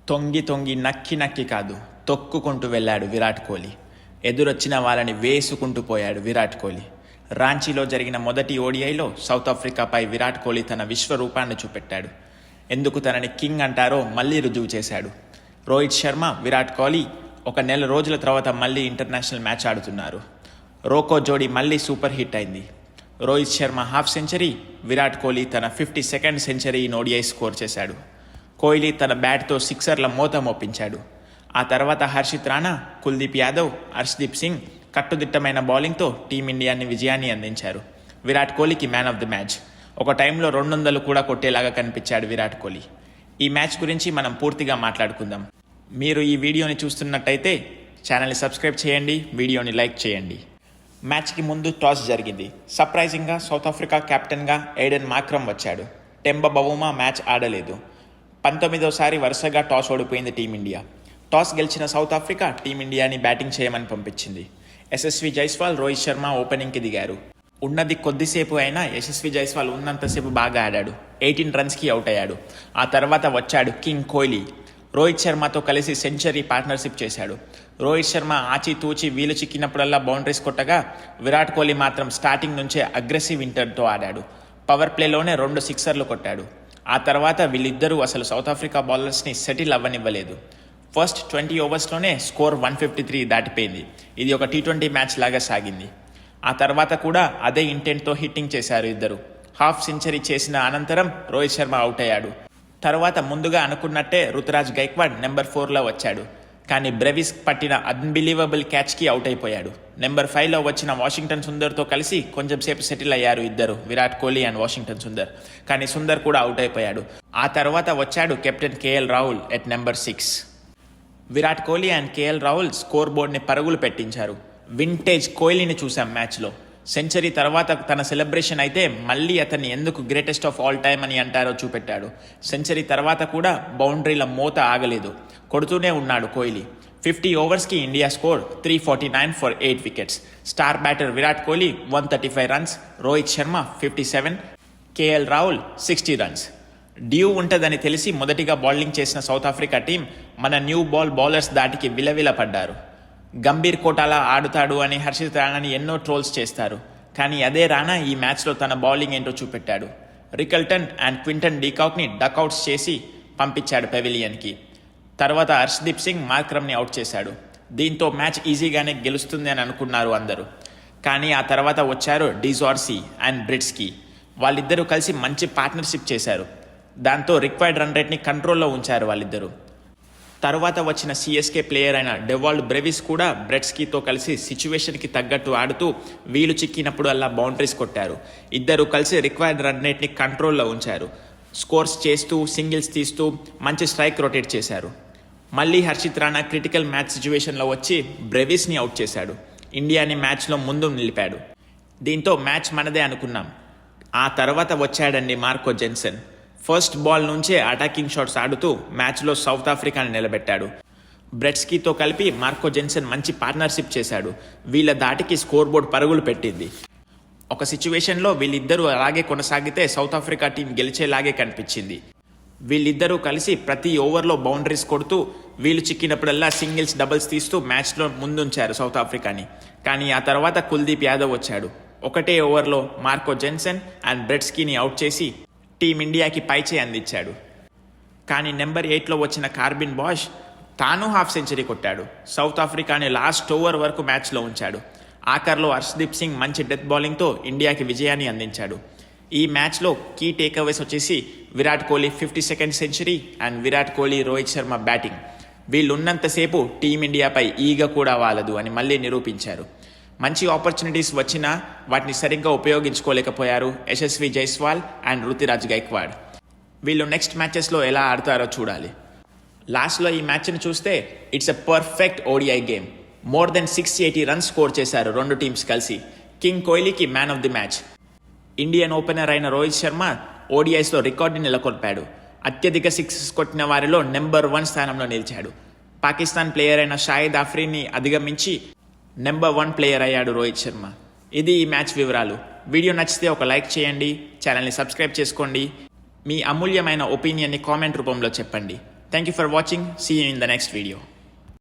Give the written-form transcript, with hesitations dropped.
తొంగి తొంగి నక్కి నక్కి కాదు తొక్కుకుంటూ వెళ్ళాడు విరాట్ కోహ్లీ. ఎదురొచ్చిన వాళ్ళని వేసుకుంటూ పోయాడు విరాట్ కోహ్లీ. రాంచీలో జరిగిన మొదటి ఓడిఐలో సౌత్ ఆఫ్రికాపై విరాట్ కోహ్లీ తన విశ్వరూపాన్ని చూపెట్టాడు. ఎందుకు తనని కింగ్ అంటారో మళ్ళీ రుజువు చేశాడు. రోహిత్ శర్మ, విరాట్ కోహ్లీ ఒక నెల రోజుల తర్వాత మళ్ళీ ఇంటర్నేషనల్ మ్యాచ్ ఆడుతున్నారు. రోకో జోడీ మళ్ళీ సూపర్ హిట్ అయింది. రోహిత్ శర్మ హాఫ్ సెంచరీ, విరాట్ కోహ్లీ తన 52nd సెంచరీ ఓడిఐ స్కోర్ చేశాడు. కోహ్లీ తన బ్యాట్తో సిక్సర్ల మోత మోపించాడు. ఆ తర్వాత హర్షిత్ రాణా, కుల్దీప్ యాదవ్, హర్షదీప్ సింగ్ కట్టుదిట్టమైన బౌలింగ్తో టీమిండియాని విజయాన్ని అందించారు. విరాట్ కోహ్లీకి మ్యాన్ ఆఫ్ ది మ్యాచ్. ఒక టైంలో 200 కూడా కొట్టేలాగా కనిపించాడు విరాట్ కోహ్లీ. ఈ మ్యాచ్ గురించి మనం పూర్తిగా మాట్లాడుకుందాం. మీరు ఈ వీడియోని చూస్తున్నట్టయితే ఛానల్ని సబ్స్క్రైబ్ చేయండి, వీడియోని లైక్ చేయండి. మ్యాచ్కి ముందు టాస్ జరిగింది. సర్ప్రైజింగ్గా సౌత్ ఆఫ్రికా కెప్టెన్గా ఎయిడెన్ మార్క్రమ్ వచ్చాడు. టెంబ బవుమా మ్యాచ్ ఆడలేదు. 19వ వరుసగా టాస్ ఓడిపోయింది టీమిండియా. టాస్ గెలిచిన సౌత్ ఆఫ్రికా టీమిండియాని బ్యాటింగ్ చేయమని పంపించింది. యశస్వి జైస్వాల్, రోహిత్ శర్మ ఓపెనింగ్కి దిగారు. ఉన్నది కొద్దిసేపు అయినా యశస్వి జైస్వాల్ ఉన్నంతసేపు బాగా ఆడాడు. 18 రన్స్కి అవుట్ అయ్యాడు. ఆ తర్వాత వచ్చాడు కింగ్ కోహ్లీ. రోహిత్ శర్మతో కలిసి సెంచరీ పార్ట్నర్షిప్ చేశాడు. రోహిత్ శర్మ ఆచితూచి వీలు చిక్కినప్పుడల్లా బౌండరీస్ కొట్టగా, విరాట్ కోహ్లీ మాత్రం స్టార్టింగ్ నుంచే అగ్రెసివ్ ఇంటర్తో ఆడాడు. పవర్ ప్లేలోనే 2 సిక్సర్లు కొట్టాడు. ఆ తర్వాత వీళ్ళిద్దరూ అసలు సౌత్ ఆఫ్రికా బౌలర్స్ని సెటిల్ అవ్వనివ్వలేదు. ఫస్ట్ 20 ఓవర్స్లోనే స్కోర్ 153 దాటిపోయింది. ఇది ఒక T20 మ్యాచ్ లాగా సాగింది. ఆ తర్వాత కూడా అదే ఇంటెంట్తో హిట్టింగ్ చేశారు ఇద్దరు. హాఫ్ సెంచరీ చేసిన అనంతరం రోహిత్ శర్మ అవుట్ అయ్యాడు. తర్వాత ముందుగా అనుకున్నట్టే రుతురాజ్ గైక్వాడ్ నెంబర్ 4లో వచ్చాడు. కానీ బ్రెవిస్ పట్టిన అన్బిలీవబుల్ క్యాచ్కి అవుట్ అయిపోయాడు. నెంబర్ 5లో వచ్చిన వాషింగ్టన్ సుందర్తో కలిసి కొంచెం సేపు సెటిల్ అయ్యారు ఇద్దరు, విరాట్ కోహ్లీ అండ్ వాషింగ్టన్ సుందర్. కానీ సుందర్ కూడా అవుట్ అయిపోయాడు. ఆ తర్వాత వచ్చాడు captain KL Rahul at number 6. Virat Kohli and KL Rahul score బోర్డ్ని పరుగులు పెట్టించారు. వింటేజ్ కోహ్లీని చూసాం మ్యాచ్లో. సెంచరీ తర్వాత తన సెలబ్రేషన్ అయితే మళ్ళీ అతన్ని ఎందుకు గ్రేటెస్ట్ ఆఫ్ ఆల్ టైమ్ అని అంటారో చూపెట్టాడు. సెంచరీ తర్వాత కూడా బౌండరీల మోత ఆగలేదు, కొడుతూనే ఉన్నాడు కోహ్లీ. 50 ఓవర్స్కి India score 349 for 8 wickets. Star batter Virat Kohli 135 runs, Rohit Sharma 57, KL Rahul 60 runs. Dew ఉంటుందని తెలిసి మొదటిగా బౌలింగ్ చేసిన సౌత్ ఆఫ్రికా టీం మన న్యూ బాల్ బౌలర్స్ దాటికి విలవిల పడ్డారు. గంభీర్ కోటాలా ఆడుతాడు అని హర్షిత్ రాణాని ఎన్నో ట్రోల్స్ చేస్తారు. కానీ అదే రాణా ఈ మ్యాచ్లో తన బౌలింగ్ ఏంటో చూపెట్టాడు. రికల్టన్ అండ్ క్వింటన్ డీకాక్ని డక్అవుట్స్ చేసి పంపించాడు పెవిలియన్కి. తర్వాత హర్షదీప్ సింగ్ మార్క్రమ్ని అవుట్ చేశాడు. దీంతో మ్యాచ్ ఈజీగానే గెలుస్తుంది అని అనుకున్నారు అందరూ. కానీ ఆ తర్వాత వచ్చారు డిజార్సీ అండ్ బ్రిట్స్కి. వాళ్ళిద్దరూ కలిసి మంచి పార్ట్నర్షిప్ చేశారు. దాంతో రిక్వైర్డ్ రన్ రేట్ని కంట్రోల్లో ఉంచారు వాళ్ళిద్దరూ. తర్వాత వచ్చిన సిఎస్కే ప్లేయర్ అయిన డెవాల్డ్ బ్రెవిస్ కూడా బ్రెట్స్కీతో కలిసి సిచ్యువేషన్కి తగ్గట్టు ఆడుతూ వీలు చిక్కినప్పుడు అలా బౌండరీస్ కొట్టారు. ఇద్దరు కలిసి రిక్వైర్డ్ రన్ రేట్ని కంట్రోల్లో ఉంచారు. స్కోర్స్ చేస్తూ, సింగిల్స్ తీస్తూ మంచి స్ట్రైక్ రొటేట్ చేశారు. మళ్ళీ హర్షిత్ రాణా క్రిటికల్ మ్యాచ్ సిచ్యువేషన్లో వచ్చి బ్రెవిస్ని అవుట్ చేశాడు. ఇండియాని మ్యాచ్లో ముందు నిలిపాడు. దీంతో మ్యాచ్ మనదే అనుకున్నాం. ఆ తర్వాత వచ్చాడండి మార్కో జెన్సన్. ఫస్ట్ బాల్ నుంచే అటాకింగ్ షాట్స్ ఆడుతూ మ్యాచ్లో సౌత్ ఆఫ్రికాని నిలబెట్టాడు. బ్రెట్స్కీతో కలిపి మార్కో జెన్సన్ మంచి పార్ట్నర్షిప్ చేశాడు. వీళ్ళ దాటికి స్కోర్ బోర్డ్ పరుగులు పెట్టింది. ఒక సిచ్యువేషన్లో వీళ్ళిద్దరూ అలాగే కొనసాగితే సౌత్ ఆఫ్రికా టీం గెలిచేలాగే కనిపించింది. వీళ్ళిద్దరూ కలిసి ప్రతి ఓవర్లో బౌండరీస్ కొడుతూ వీలు చిక్కినప్పుడల్లా సింగిల్స్, డబుల్స్ తీస్తూ మ్యాచ్లో ముందుంచారు సౌత్ ఆఫ్రికాని. కానీ ఆ తర్వాత కుల్దీప్ యాదవ్ వచ్చాడు. ఒకటే ఓవర్లో మార్కో జెన్సన్ అండ్ బ్రెట్స్కీని అవుట్ చేసి టీమిండియాకి పైచే అందించాడు. కానీ నెంబర్ 8లో వచ్చిన కార్బిన్ బాష్ తాను హాఫ్ సెంచరీ కొట్టాడు. సౌత్ ఆఫ్రికాని లాస్ట్ ఓవర్ వరకు మ్యాచ్లో ఉంచాడు. ఆఖర్లో హర్షదీప్ సింగ్ మంచి డెత్ బౌలింగ్తో ఇండియాకి విజయాన్ని అందించాడు. ఈ మ్యాచ్లో కీ టేక్అవేస్ వచ్చేసి Virat Kohli 52nd century and Virat Kohli, Rohit Sharma batting. వీళ్ళున్నంతసేపు టీమిండియాపై ఈగ కూడా వాలదు అని మళ్ళీ నిరూపించారు. మంచి ఆపర్చునిటీస్ వచ్చినా వాటిని సరిగ్గా ఉపయోగించుకోలేకపోయారు యశస్వి జైస్వాల్ అండ్ రుతురాజ్ గైక్వాడ్. వీళ్ళు నెక్స్ట్ మ్యాచెస్లో ఎలా ఆడతారో చూడాలి. లాస్ట్లో ఈ మ్యాచ్ని చూస్తే it's a perfect ODI game. More than 680 runs score చేశారు రెండు టీమ్స్ కలిసి. కింగ్ కోహ్లీకి man of the match. Indian opener అయిన రోహిత్ శర్మ ఓడిఐస్లో రికార్డుని నెలకొల్పాడు. అత్యధిక సిక్సెస్ కొట్టిన వారిలో నెంబర్ 1 స్థానంలో నిలిచాడు. పాకిస్తాన్ ప్లేయర్ అయిన షాహిద్ ఆఫ్రీని అధిగమించి నెంబర్ 1 ప్లేయర్ అయ్యాడు రోహిత్ శర్మ. ఇది ఈ మ్యాచ్ వివరాలు. వీడియో నచ్చితే ఒక లైక్ చేయండి, ఛానల్ని సబ్స్క్రైబ్ చేసుకోండి. మీ అమూల్యమైన ఒపీనియన్ని కామెంట్ రూపంలో చెప్పండి. Thank you for watching. See you in the next video.